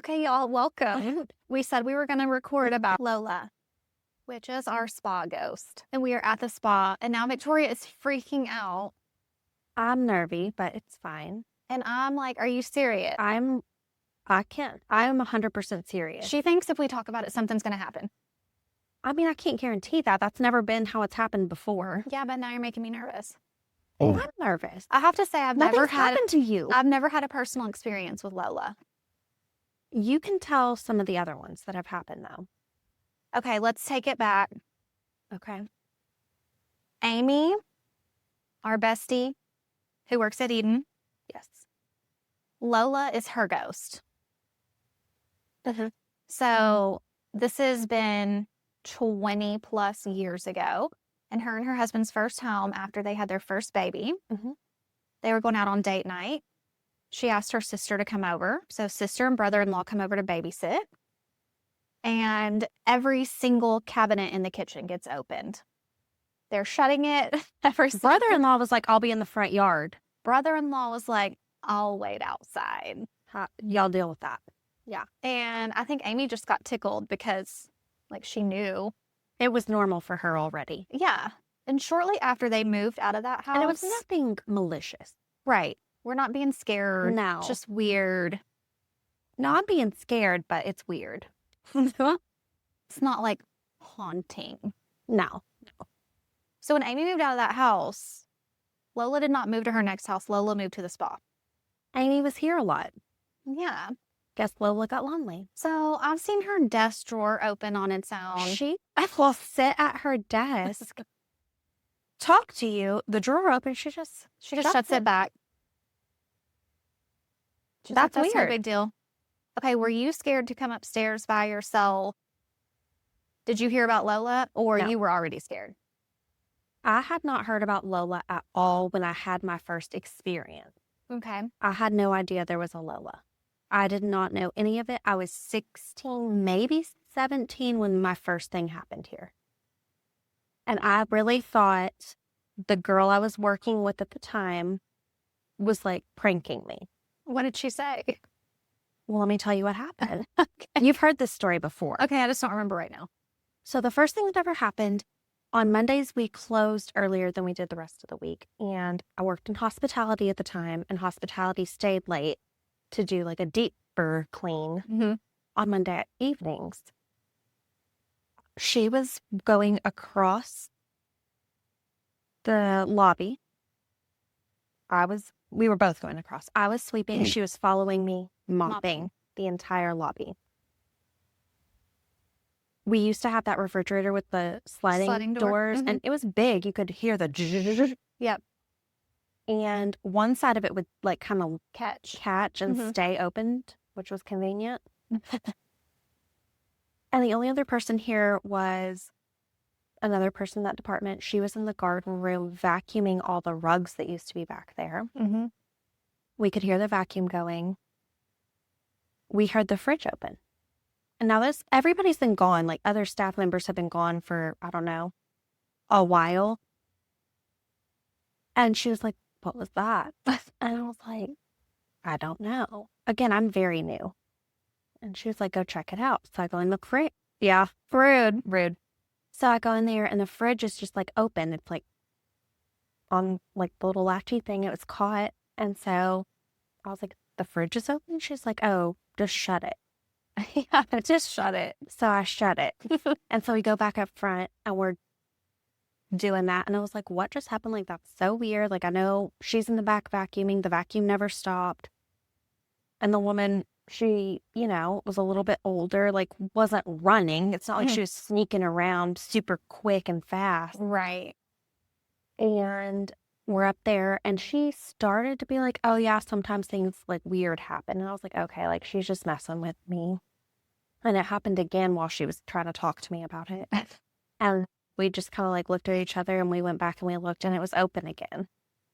Okay, y'all, welcome. We said we were going to record about Lola, which is our spa ghost. And we are at the spa, and now Victoria is freaking out. I'm nervy, but it's fine. And I'm like, are you serious? I'm 100% serious. She thinks if we talk about it, something's going to happen. I mean, I can't guarantee that. That's never been how it's happened before. Yeah, but now you're making me nervous. Oh. I'm nervous. I have to say, Nothing's happened to you. I've never had a personal experience with Lola. You can tell some of the other ones that have happened, though. Okay, let's take it back. Okay. Amy, our bestie, who works at Eden. Yes. Lola is her ghost. Mm-hmm. So this has been 20 plus years ago. And her husband's first home after they had their first baby. Mm-hmm. They were going out on date night. She asked her sister to come over. So sister and brother-in-law come over to babysit. And every single cabinet in the kitchen gets opened. They're shutting it. Brother-in-law was like, I'll be in the front yard. Brother-in-law was like, I'll wait outside. Y'all deal with that. Yeah. And I think Amy just got tickled because, like, she knew. It was normal for her already. Yeah. And shortly after they moved out of that house. And it was nothing malicious. Right. We're not being scared. No. It's just weird. No, I'm being scared, but it's weird. It's not like haunting. No. So when Amy moved out of that house, Lola did not move to her next house. Lola moved to the spa. Amy was here a lot. Yeah. Guess Lola got lonely. So I've seen her desk drawer open on its own. She will sit at her desk, talk to you, the drawer open, she just shuts it back. That's no weird. Big deal. Okay, were you scared to come upstairs by yourself? Did you hear about Lola, or No. you were already scared? I had not heard about Lola at all when I had my first experience. Okay. I had no idea there was a Lola. I did not know any of it. I was 16, maybe 17 when my first thing happened here. And I really thought the girl I was working with at the time was like pranking me. What did she say? Well, let me tell you what happened. Okay. You've heard this story before. Okay, I just don't remember right now. So the first thing that ever happened, on Mondays, we closed earlier than we did the rest of the week. And I worked in hospitality at the time, and hospitality stayed late to do like a deeper clean on Monday evenings. She was going across the lobby. We were both going across. I was sweeping. She was following me, mopping the entire lobby. We used to have that refrigerator with the sliding doors, and it was big. You could hear the Yep. And one side of it would like kind of Catch and stay opened, which was convenient. And the only other person here was another person in that department. She was in the garden room vacuuming all the rugs that used to be back there. Mm-hmm. We could hear the vacuum going. We heard the fridge open. And now everybody's been gone. Like other staff members have been gone for, I don't know, a while. And she was like, what was that? And I was like, I don't know. Again, I'm very new. And she was like, go check it out. So I go in the fridge. Yeah, rude. So I go in there and the fridge is just like open. It's like on like the little latchy thing. It was caught. And so I was like, the fridge is open? She's like, oh, just shut it. Yeah, just shut it. So I shut it. And so we go back up front and we're doing that. And I was like, what just happened? Like, that's so weird. Like, I know she's in the back vacuuming. The vacuum never stopped. And the woman, she, was a little bit older, like wasn't running. It's not like she was sneaking around super quick and fast. Right. And we're up there and she started to be like, oh yeah, sometimes things like weird happen. And I was like, okay, like she's just messing with me. And it happened again while she was trying to talk to me about it. And we just kind of like looked at each other and we went back and we looked and it was open again.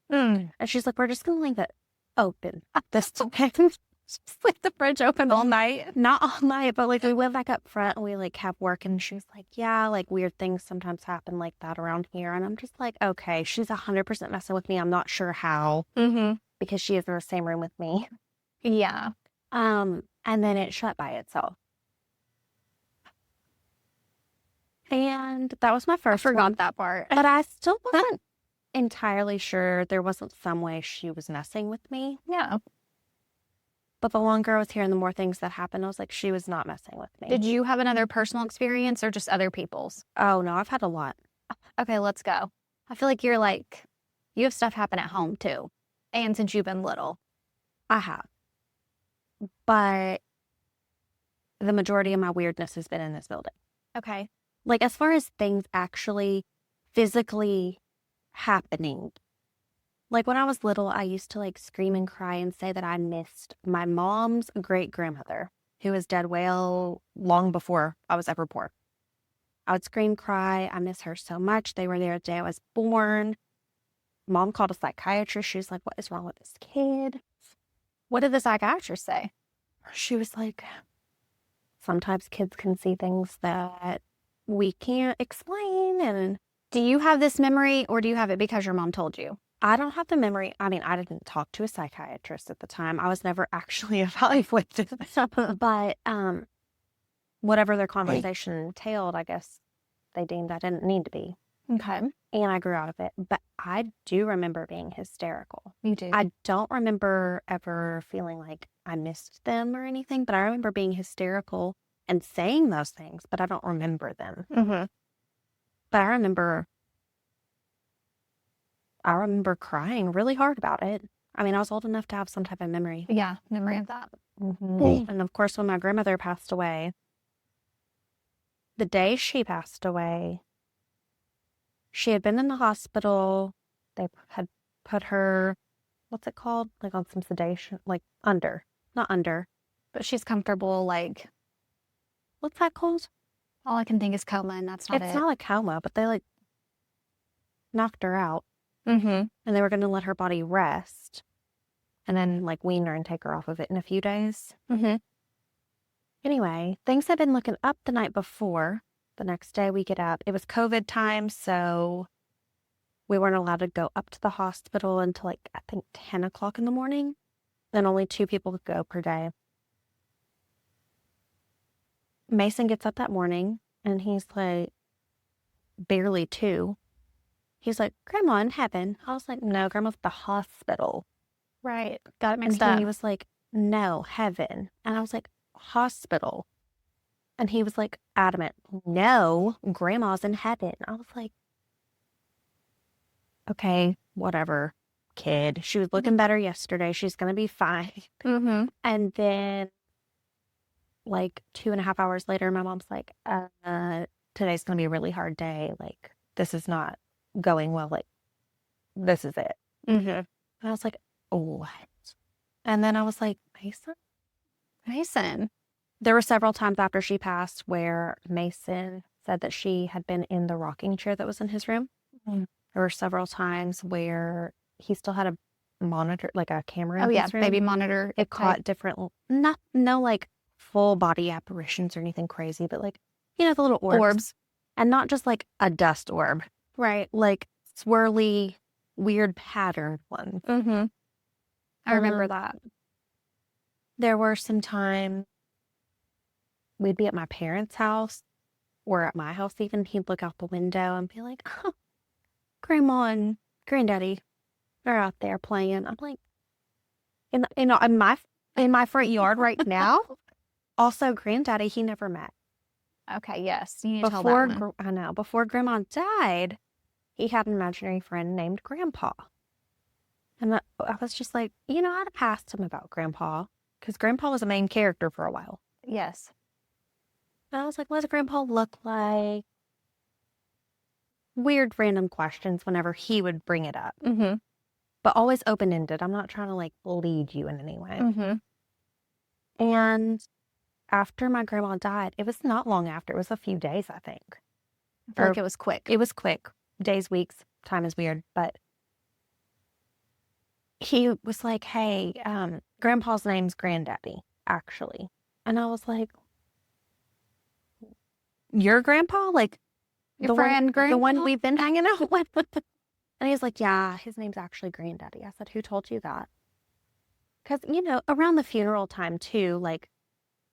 And she's like, we're just going to leave it open this time. Just leave the fridge open all night. Not all night, but like we went back up front and we like kept working. And she was like, yeah, like weird things sometimes happen like that around here. And I'm just like, okay, she's 100% messing with me. I'm not sure how because she is in the same room with me. Yeah. And and then it shut by itself. And that was my I first one. forgot that part. But I still wasn't entirely sure there wasn't some way she was messing with me. Yeah. But the longer I was hearing, the more things that happened, I was like, she was not messing with me. Did you have another personal experience or just other people's? Oh, no, I've had a lot. Okay, let's go. I feel like you're like, you have stuff happen at home too. And since you've been little. I have. But the majority of my weirdness has been in this building. Okay. Like, as far as things actually physically happening, like when I was little, I used to like scream and cry and say that I missed my mom's great grandmother, who was dead well long before I was ever born. I would scream, cry. I miss her so much. They were there the day I was born. Mom called a psychiatrist. She was like, what is wrong with this kid? What did the psychiatrist say? She was like, sometimes kids can see things that we can't explain. And Do you have this memory or do you have it because your mom told you? I don't have the memory. I mean, I didn't talk to a psychiatrist at the time. I was never actually evaluated. But whatever their conversation entailed, I guess they deemed I didn't need to be. Okay. And I grew out of it. But I do remember being hysterical. You do. I don't remember ever feeling like I missed them or anything, but I remember being hysterical and saying those things, but I don't remember them. Mm-hmm. But I remember crying really hard about it. I mean, I was old enough to have some type of memory. Yeah, memory of that. And of course, when my grandmother passed away, the day she passed away, she had been in the hospital. They had put her, what's it called? Like on some sedation, like under, not under. But she's comfortable, like, What's that called? all I can think is coma, and that's not It's it. not like coma, but they like knocked her out Mm-hmm. and they were going to let her body rest and then like wean her and take her off of it in a few days. Mm-hmm. Anyway, things had been looking up the night before. The next day we get up. It was COVID time, so we weren't allowed to go up to the hospital until like, I think 10 o'clock in the morning. And only 2 people could go per day. Mason gets up that morning and he's like, barely 2. He's like, Grandma in heaven. I was like, no, Grandma's at the hospital. Right. Got it And mixed up. he was like, no, heaven. And I was like, hospital. And he was like, adamant, no, Grandma's in heaven. I was like, okay, whatever, kid. She was looking better yesterday. She's going to be fine. Mm-hmm. And then like 2.5 hours later, my mom's like, today's going to be a really hard day. Like, this is not going well. Like, this is it. Mm-hmm. And I was like, what? And then I was like, Mason. There were several times after she passed where Mason said that she had been in the rocking chair that was in his room. Mm. There were several times where he still had a monitor, like a camera in Oh, yeah. his room. Baby monitor. It caught different, no like full body apparitions or anything crazy, but like, you know, the little orbs. And not just like a dust orb. Right. Like swirly, weird patterned ones. Mm-hmm. I remember that. There were some times we'd be at my parents' house or at my house even. He'd look out the window and be like, oh, Grandma and Granddaddy are out there playing. I'm like, in my front yard right now. Also, Granddaddy, he never met. Okay, yes. You need to tell that one. I know. Before Grandma died, he had an imaginary friend named Grandpa. And I was just like, you know, I'd have asked him about Grandpa because Grandpa was a main character for a while. Yes. And I was like, what does Grandpa look like? Weird random questions whenever he would bring it up. Mm-hmm. But always open-ended. I'm not trying to like lead you in any way. Mm-hmm. And after my grandma died, it was not long after. It was a few days, I think. I feel like it was quick. It was quick. Days, weeks. Time is weird. But he was like, hey, Grandpa's name's Granddaddy, actually. And I was like, your grandpa? Like, Your friend, Grandpa? The one we've been hanging out with. And he was like, yeah, his name's actually Granddaddy. I said, who told you that? Because, you know, around the funeral time, too, like,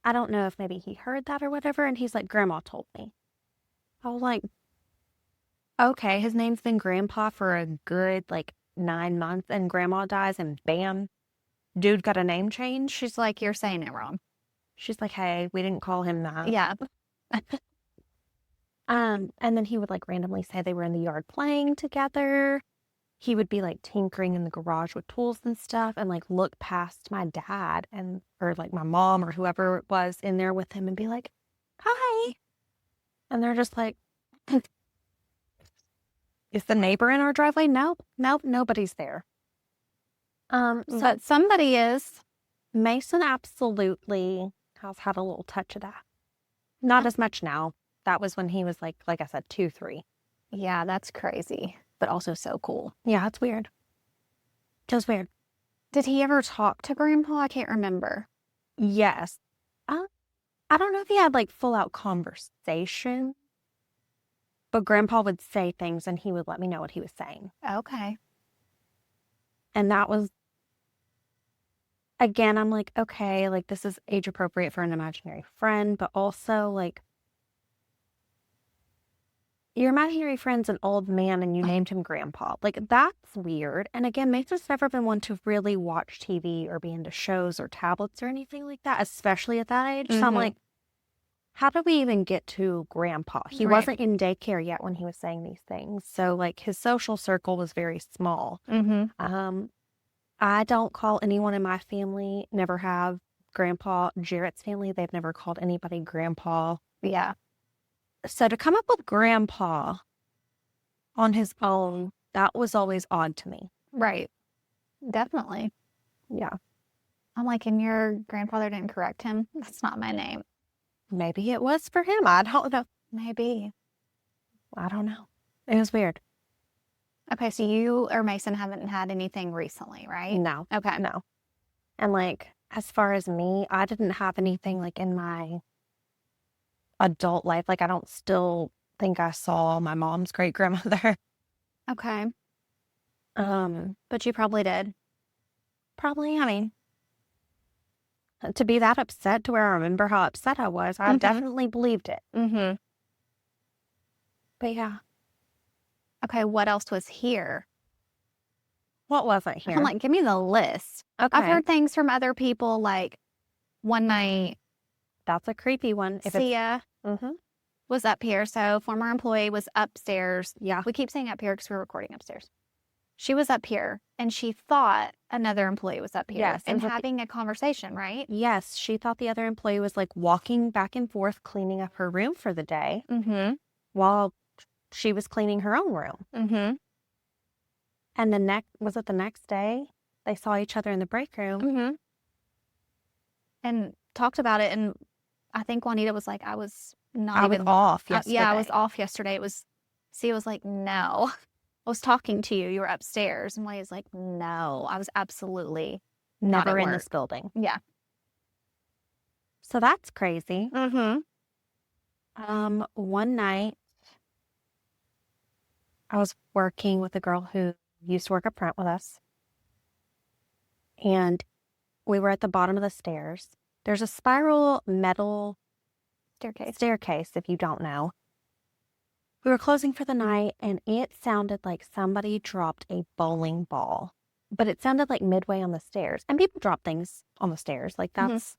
I don't know if maybe he heard that or whatever. And he's like, Grandma told me. I was like, okay, his name's been Grandpa for a good like 9 months and Grandma dies and bam, dude got a name change. She's like, you're saying it wrong. She's like, hey, we didn't call him that. Yeah. And then he would like randomly say they were in the yard playing together. He would be like tinkering in the garage with tools and stuff and like look past my dad and or like my mom or whoever it was in there with him and be like, hi. And they're just like, is the neighbor in our driveway? Nope, nobody's there. But somebody is. Mason absolutely has had a little touch of that. Not as much now. That was when he was like I said, 2, 3. Yeah, that's crazy, but also so cool. Yeah, it's weird. Just weird. Did he ever talk to Grandpa? I can't remember. Yes. I don't know if he had like full out conversation, but Grandpa would say things and he would let me know what he was saying. Okay. And that was, again, I'm like, okay, like this is age appropriate for an imaginary friend, but also like, your imaginary friend's an old man and you named him Grandpa. Like, that's weird. And again, Mason's never been one to really watch TV or be into shows or tablets or anything like that, especially at that age. So I'm like, how do we even get to Grandpa? He wasn't in daycare yet when he was saying these things. So, like, his social circle was very small. I don't call anyone in my family, never have. Grandpa, Jarrett's family, they've never called anybody Grandpa. Yeah. So to come up with Grandpa on his own, that was always odd to me. Right. Definitely. Yeah. I'm like, and your grandfather didn't correct him? That's not my name. Maybe it was for him. I don't know. Maybe. I don't know. It was weird. Okay, so you or Mason haven't had anything recently, right? No. Okay. No. And like, as far as me, I didn't have anything like in my adult life. Like, I don't still think I saw my mom's great grandmother. Okay. But you probably did. Probably, I mean, to be that upset to where I remember how upset I was, I definitely believed it. But yeah. Okay, what else was here? What wasn't here? I'm like, give me the list. Okay. I've heard things from other people like one night, That's a creepy one. Sia was up here. So former employee was upstairs. Yeah. We keep saying up here because we're recording upstairs. She was up here and she thought another employee was up here. Yes, and having a conversation, right? Yes, she thought the other employee was like walking back and forth cleaning up her room for the day while she was cleaning her own room. And the next day they saw each other in the break room and talked about it. And I think Juanita was like, I was off yesterday. I was off yesterday. Sia was like, no, I was talking to you. You were upstairs. And Juanita's like, no, I was absolutely not never at in work. this building. Yeah. So that's crazy. One night I was working with a girl who used to work up front with us. And we were at the bottom of the stairs. There's a spiral metal staircase, if you don't know. We were closing for the night, and it sounded like somebody dropped a bowling ball. But it sounded like midway on the stairs. And people drop things on the stairs. Like, that's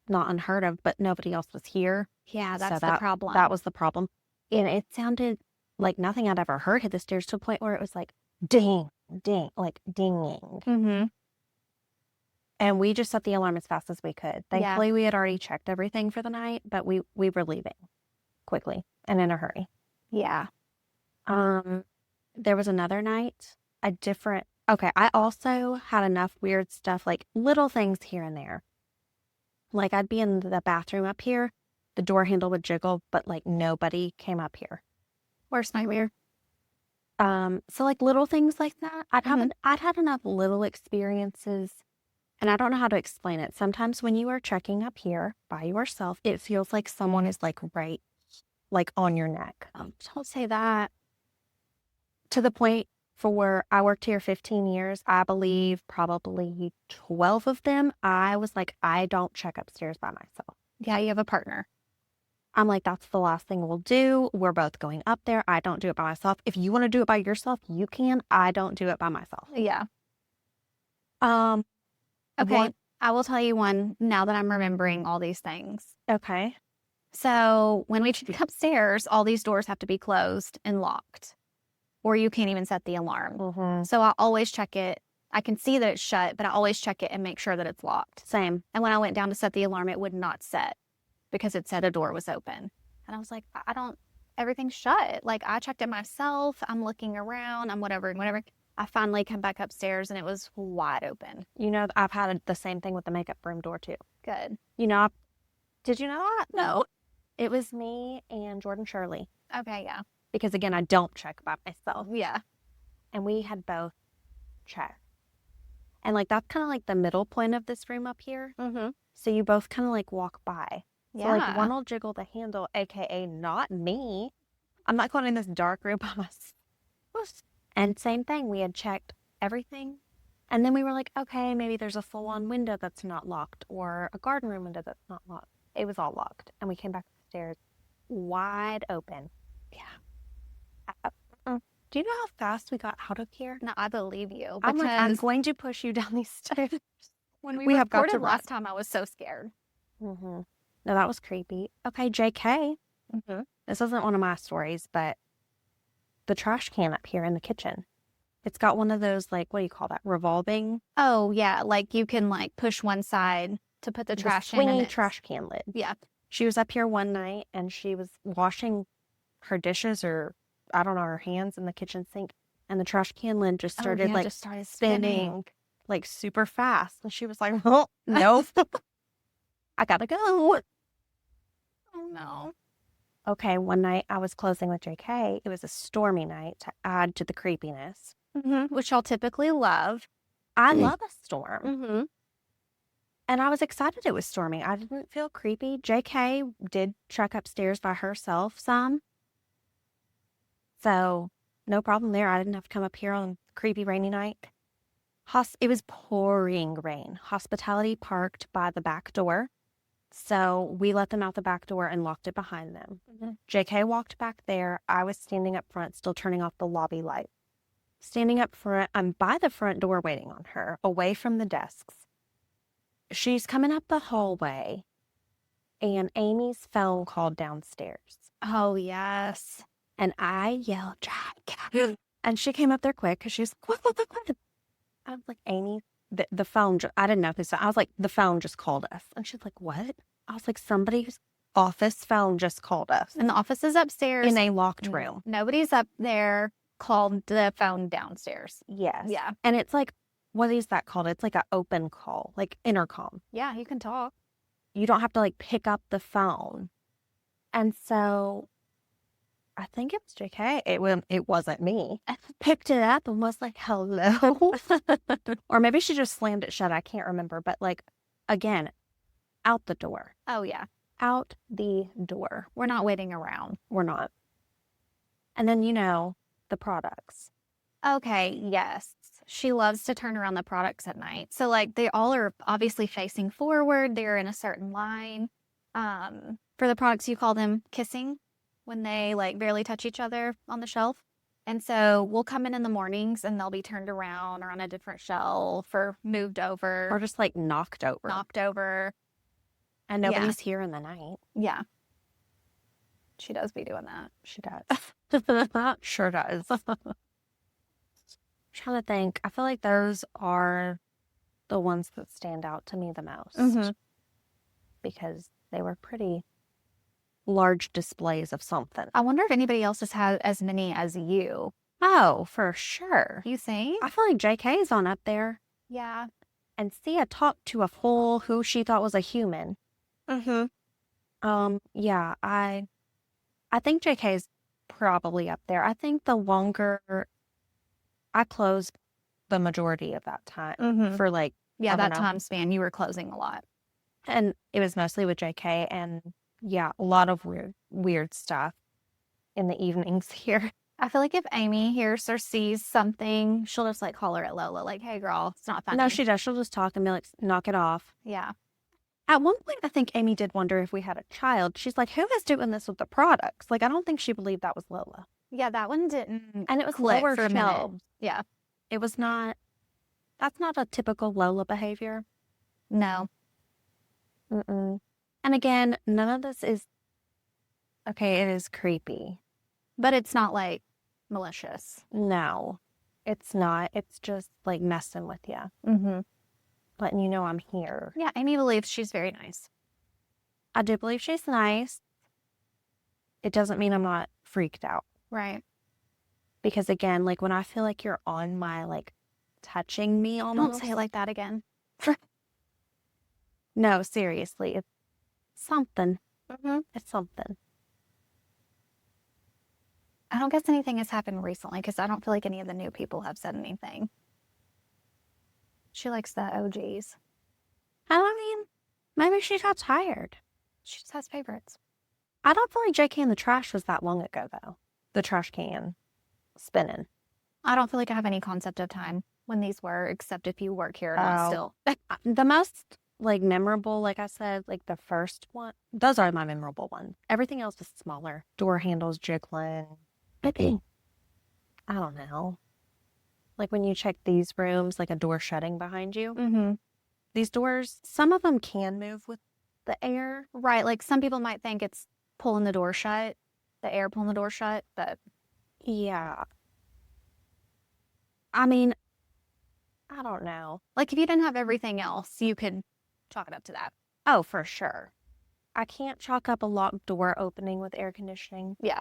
not unheard of, but nobody else was here. Yeah, that's the problem. That was the problem. And it sounded like nothing I'd ever heard hit the stairs to a point where it was like, ding, ding, like dinging. And we just set the alarm as fast as we could. Thankfully, we had already checked everything for the night, but we were leaving quickly and in a hurry. Yeah. There was another night, I also had enough weird stuff, like little things here and there. Like, I'd be in the bathroom up here, the door handle would jiggle, but like nobody came up here. Worst nightmare. So like little things like that. I'd had enough little experiences, and I don't know how to explain it. Sometimes when you are checking up here by yourself, it feels like someone is like right, like on your neck. Don't say that. To the point For I worked here 15 years. I believe probably 12 of them, I was like, I don't check upstairs by myself. Yeah, you have a partner. I'm like, that's the last thing we'll do. We're both going up there. I don't do it by myself. If you want to do it by yourself, you can. I don't do it by myself. Yeah. Um, Okay. One- I will tell you one now that I'm remembering all these things. okay. So when we check upstairs, all these doors have to be closed and locked, or you can't even set the alarm. Mm-hmm. So I always check it. I can see that it's shut, but I always check it and make sure that it's locked. Same. And when I went down to set the alarm, it would not set because it said a door was open. And I was like, I don't, everything's shut. Like, I checked it myself. I'm looking around. I'm whatever. I finally come back upstairs and it was wide open. You know, I've had the same thing with the makeup room door too. Good. You know, did you know that? No. It was me and Jordan Shirley. Okay, yeah. Because again, I don't check by myself. Yeah. And we had both checked. And like, that's kind of like the middle point of this room up here. Mm-hmm. So you both kind of like walk by. Yeah. So like one will jiggle the handle, AKA not me. I'm not going in this dark room by myself. And same thing, we had checked everything. And then we were like, okay, maybe there's a full-on window that's not locked or a garden room window that's not locked. It was all locked. And we came back upstairs wide open. Yeah. Do you know how fast we got out of here? No, I believe you. I'm like, I'm Because going to push you down these stairs. when we have got to recorded run. last time, I was so scared. Mm-hmm. No, that was creepy. Okay, JK. Mm-hmm. This isn't one of my stories, but the trash can up here in the kitchen. It's got one of those, like, what do you call that? Revolving? Oh, yeah. Like, you can, like, push one side to put the trash in. Swingy And trash can lid. Yeah. She was up here one night and she was washing her dishes or, I don't know, her hands in the kitchen sink. And the trash can lid just started, like, just started spinning, like, super fast. And she was like, oh, no. I gotta go. Oh, no. Okay, one night I was closing with JK. It was a stormy night to add to the creepiness. Mm-hmm. Which y'all typically love. I love a storm. Mm-hmm. And I was excited it was stormy. I didn't feel creepy. JK did trek upstairs by herself some. So no problem there. I didn't have to come up here on a creepy rainy night. It was pouring rain. Hospitality parked by the back door. So we let them out the back door and locked it behind them. Mm-hmm. JK walked back there. I was standing up front, still turning off the lobby light. Standing up front, I'm by the front door waiting on her, away from the desks. She's coming up the hallway, and Amy's phone called downstairs. Oh, yes. And I yelled, Jack. And she came up there quick because she was like, what? I was like, Amy, the phone, I didn't know this. I was like, the phone just called us. And she's like, what? I was like, somebody's office phone just called us. And the office is upstairs. In a locked room. Nobody's up there. Called the phone downstairs. Yes. Yeah. And it's like, what is that called? It's like an open call, like intercom. Yeah, you can talk. You don't have to like pick up the phone. And so I think it was JK. It wasn't me. I picked it up and was like, hello. Or maybe she just slammed it shut. I can't remember. But like, again, out the door. Oh, yeah. Out the door. We're not waiting around. We're not. And then, you know, the products. Okay, yes. She loves to turn around the products at night. So, like, they all are obviously facing forward. They're in a certain line. For the products, you call them kissing when they, like, barely touch each other on the shelf. And so we'll come in the mornings and they'll be turned around or on a different shelf or moved over. Or just, like, knocked over. Knocked over. And nobody's here in the night. Yeah. She does be doing that. She does. Sure does. Trying to think. I feel like those are the ones that stand out to me the most. Mm-hmm. Because they were pretty large displays of something. I wonder if anybody else has had as many as you. Oh, for sure. You think? I feel like JK's on up there. Yeah. And Sia talked to a fool who she thought was a human. Mm-hmm. Yeah, I think JK's probably up there. I think the longer I closed the majority of that time for like, Yeah, I that don't know. time span, you were closing a lot. And it was mostly with JK and yeah, a lot of weird stuff in the evenings here. I feel like if Amy hears or sees something, she'll just like holler at Lola, like, hey, girl, it's not funny. No, she does. She'll just talk and be like, knock it off. Yeah. At one point, I think Amy did wonder if we had a child. She's like, who is doing this with the products? Like, I don't think she believed that was Lola. Yeah, that one didn't. And it was click lower for a minute. shelves. Yeah. It was not, that's not a typical Lola behavior. No. Mm-mm. And again, none of this is, okay, it is creepy. But it's not like malicious. No, it's not. It's just like messing with you. Mm-hmm. Letting you know I'm here. Yeah, Amy believes she's very nice. I do believe she's nice. It doesn't mean I'm not freaked out. Right. Because again, like when I feel like you're on my, like, touching me almost. Don't say it like that again. No, seriously. It's something. Mm-hmm. It's something. I don't guess anything has happened recently because I don't feel like any of the new people have said anything. She likes the OGs. I mean, maybe she got tired. She just has favorites. I don't feel like JK in the trash was that long ago, though. The trash can spinning. I don't feel like I have any concept of time when these were, except if you work here or not still. The most, like, memorable, like I said, like the first one, those are my memorable ones. Everything else was smaller. Door handles jiggling. I don't know. Like when you check these rooms, like a door shutting behind you. Mm-hmm. These doors, some of them can move with the air. Right. Like some people might think it's pulling the door shut, the air pulling the door shut, but Yeah. I mean, I don't know. like if you didn't have everything else, you could chalk it up to that. Oh, for sure. I can't chalk up a locked door opening with air conditioning. Yeah.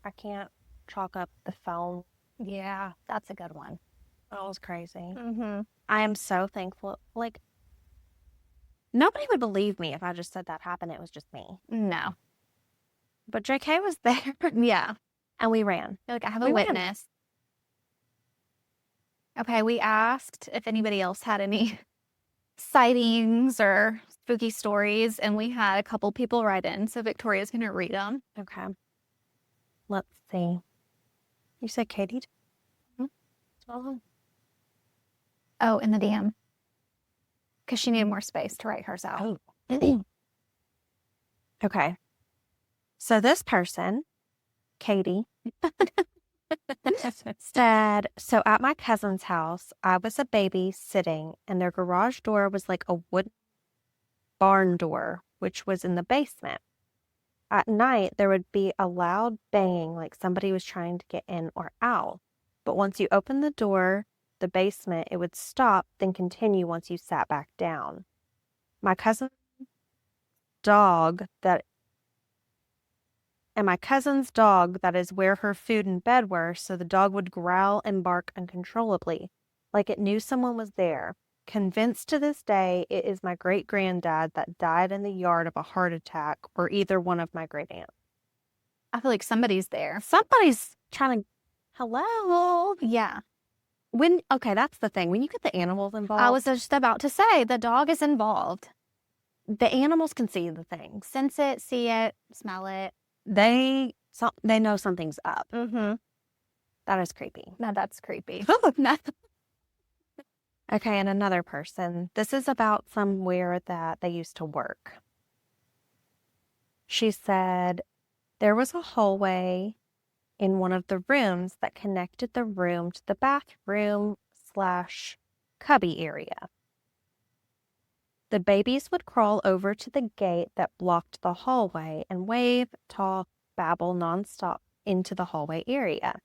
I can't chalk up the phone. Yeah, that's a good one. That was crazy. Mm-hmm. I am so thankful. Like, nobody would believe me if I just said that happened. It was just me. No. But JK was there. Yeah. And we ran. You're like, I have a We ran. witness. Okay, we asked if anybody else had any sightings or spooky stories, and we had a couple people write in, so Victoria's going to read them. Okay. Let's see. You said Katie? Oh, in the DM. Because she needed more space to write hers out. Oh. Okay. So this person, Katie, said, so at my cousin's house, I was a baby sitting, and their garage door was like a wooden barn door, which was in the basement. At night, there would be a loud banging like somebody was trying to get in or out. But once you opened the door, the basement, it would stop, then continue once you sat back down. My cousin's dog that is where her food and bed were, so the dog would growl and bark uncontrollably, like it knew someone was there. Convinced to this day it is my great-granddad that died in the yard of a heart attack, or either one of my great-aunts. I feel like somebody's there. Somebody's trying to, hello? Yeah. Okay, that's the thing. When you get the animals involved. I was just about to say, the dog is involved. The animals can see the things. Sense it, see it, smell it. They know something's up. Mm-hmm. That is creepy. Now that's creepy. Okay, and another person. This is about somewhere that they used to work. She said there was a hallway in one of the rooms that connected the room to the bathroom/cubby area. The babies would crawl over to the gate that blocked the hallway and wave, talk, babble nonstop into the hallway area.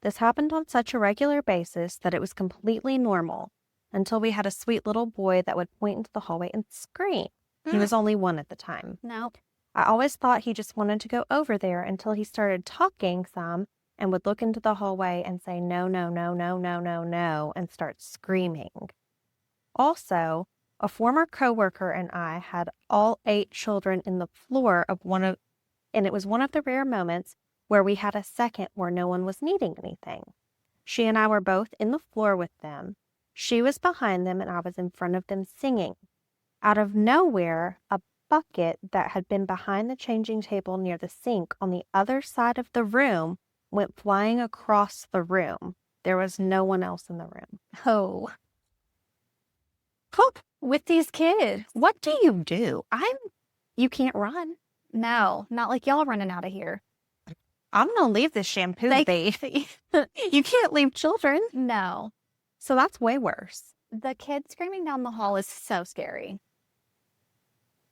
This happened on such a regular basis that it was completely normal until we had a sweet little boy that would point into the hallway and scream. He was only 1 at the time. No. I always thought he just wanted to go over there until he started talking some and would look into the hallway and say, no, no, no, no, no, no, no, and start screaming. Also, a former coworker and I had all 8 children in the floor and it was one of the rare moments where we had a second where no one was needing anything. She and I were both in the floor with them. She was behind them and I was in front of them singing. Out of nowhere, a bucket that had been behind the changing table near the sink on the other side of the room went flying across the room. There was no one else in the room. Oh, Poop. with these kids. What do you do? You can't run. No, not like y'all running out of here. I'm going to leave this shampoo thief. You can't leave children. No. So that's way worse. The kid screaming down the hall is so scary.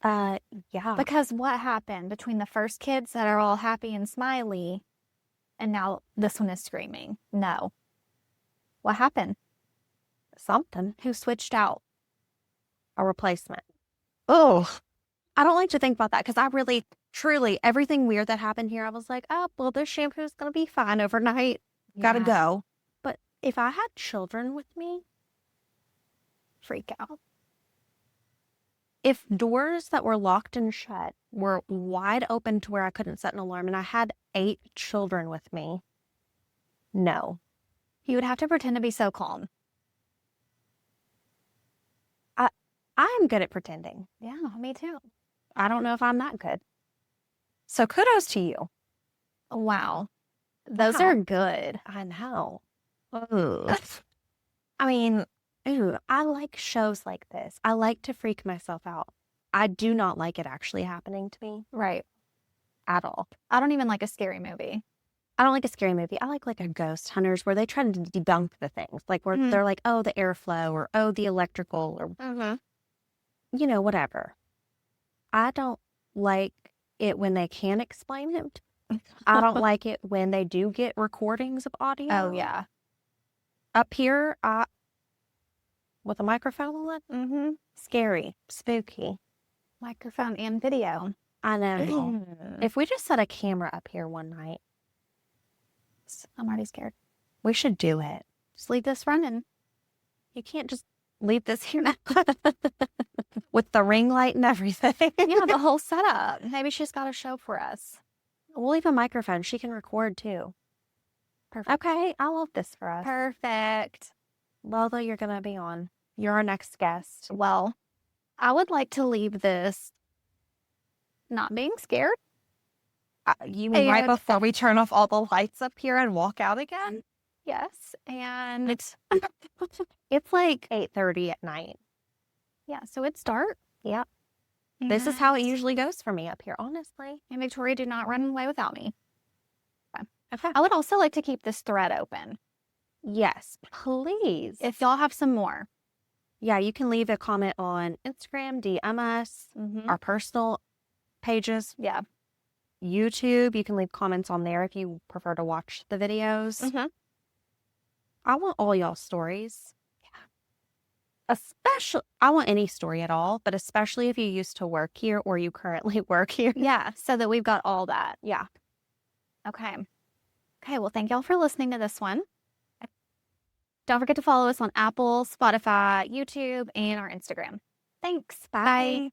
Yeah. Because what happened between the first kids that are all happy and smiley and now this one is screaming? No. What happened? Something. Who switched out? A replacement. Oh, I don't like to think about that because I really, truly, everything weird that happened here, I was like, oh, well, this shampoo is going to be fine overnight. Gotta Yeah. go. But if I had children with me, Freak out. if doors that were locked and shut were wide open to where I couldn't set an alarm and I had 8 children with me, no. You would have to pretend to be so calm. I'm good at pretending. Yeah, me too. I don't know if I'm that good. So kudos to you. Wow. Those Wow. are good. I know. Ugh. I mean, I like shows like this. I like to freak myself out. I do not like it actually happening to me Right. at all. I don't even like a scary movie. I don't like a scary movie. I like a Ghost Hunters where they try to debunk the things. Like where they're like, oh, the airflow or oh, the electrical or, whatever. I don't like it when they can't explain it. I don't like it when they do get recordings of audio. Oh, yeah. Up here, with a microphone on it, Mm-hmm. scary, spooky. Microphone and video. I know. If we just set a camera up here one night, I'm already scared. we should do it. Just leave this running. You can't just leave this here with the ring light and everything. Yeah, the whole setup. Maybe she's got a show for us. We'll leave a microphone. She can record too. Perfect. Okay, I love this for us. Perfect. Lola, you're going to be on. You're our next guest. Well, I would like to leave this not being scared. You mean right And- before we turn off all the lights up here and walk out again? Yes. And It's like 8:30 at night. yeah, so it's dark. Yep. This is how it And- usually goes for me up here, honestly. And Victoria, do not run away without me. Okay. I would also like to keep this thread open. Yes, please. If y'all have some more. Yeah, you can leave a comment on Instagram, DM us, our personal pages, Yeah. YouTube. You can leave comments on there if you prefer to watch the videos. Mm-hmm. I want all y'all stories. Especially, I want any story at all, but especially if you used to work here or you currently work here. Yeah, so that we've got all that. Yeah. Okay. Okay, well, thank y'all for listening to this one. Don't forget to follow us on Apple, Spotify, YouTube, and our Instagram. Thanks. Bye.